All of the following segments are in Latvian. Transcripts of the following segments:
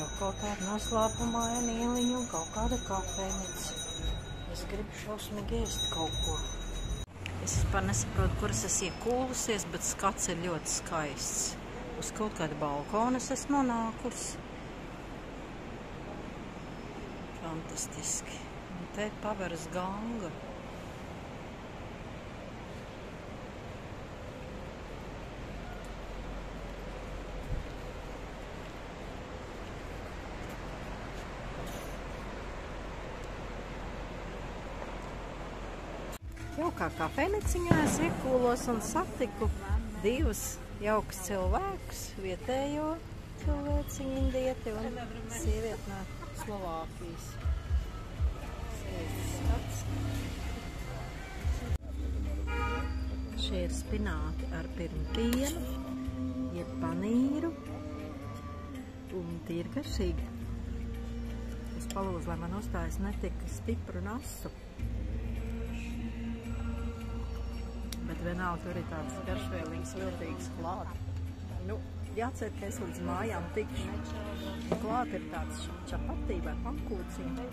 Tev kaut kāda noslēpumaina ieliņa un kaut kāda kafejnīca. Es gribu šausmīgi ēst kaut ko. Es vispār nesaprotu, kuras es iekūlusies, bet skats ir ļoti skaists. Uz kaut kāda balkona es esmu nonākusi. Fantastiski. Un te paveras ganga. Jaukā kafejniciņā es iekūlos un satiku divus jaukus cilvēkus, vietējo cilvēciņu indieti un sievieti no Slovākijas. Šie ir spināti ar pirmpienu, jeb panīru, un tie ir garšīgi. Es palūdzu, lai man uzstājas netika stipru un asu. Bet vienalga tur ir tāds garšvēlīgs, viltīgs klāt. Nu, jācer, ka es līdz mājām tikšu. Klāt ir tāds čapatī vai pankūciņi,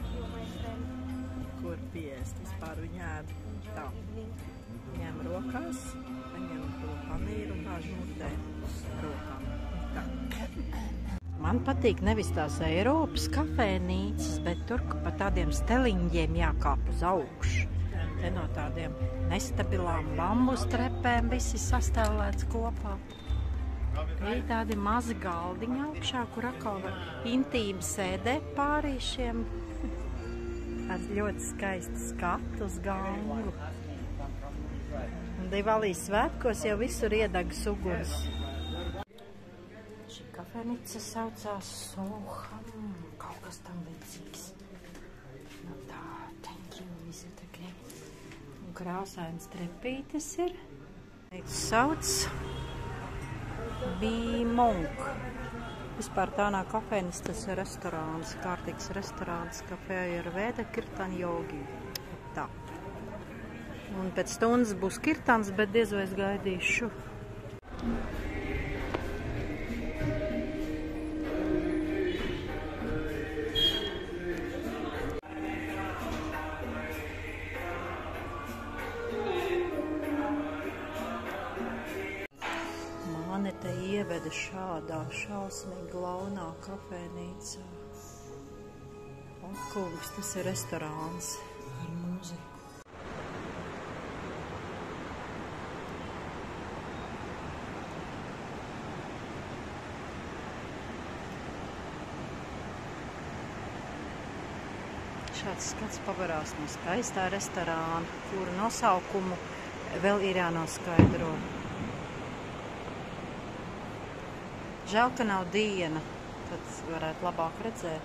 kur piest. Vispār viņi ēd tā. Ņem rokās, paņem to panīru un tā žmurtē rokām. Tā. Man patīk nevis tās Eiropas kafejnīcas, bet tur pa tādiem steliņģiem jākāp uz augšu. Te no tādiem nestabilām bambus trepēm visi sastāvēts kopā. Ir tādi mazi galdiņi augšā, kur atkal var intīmi sēdēt pārīšiem. Ar ļoti skaistu skatu uz gangu. Un Divalijas svētkos jau visur iedegas uguns. Šī kafejnīca saucās Soham, kaut kas tam līdzīgs. Nu tā, thank you, visit again. Un krāsains trepītes ir. Sauc Bīmonk. Vispār tā nav kafejnīca, tas ir restorāns, kārtīgs restorāns, kafejā ir vēda kirtani jogi. Tā. Un pēc stundas būs kirtans, bet diez vai es gaidīšu. Mani te ieveda šādā šausmīgi glaunā kafejnīcā. Kungs, tas ir restorāns ar mūziku. Šāds skats pavarās no skaistā restorāna, kuru nosaukumu vēl ir jānoskaidro. Žēl, ka nav diena, tad varētu labāk redzēt.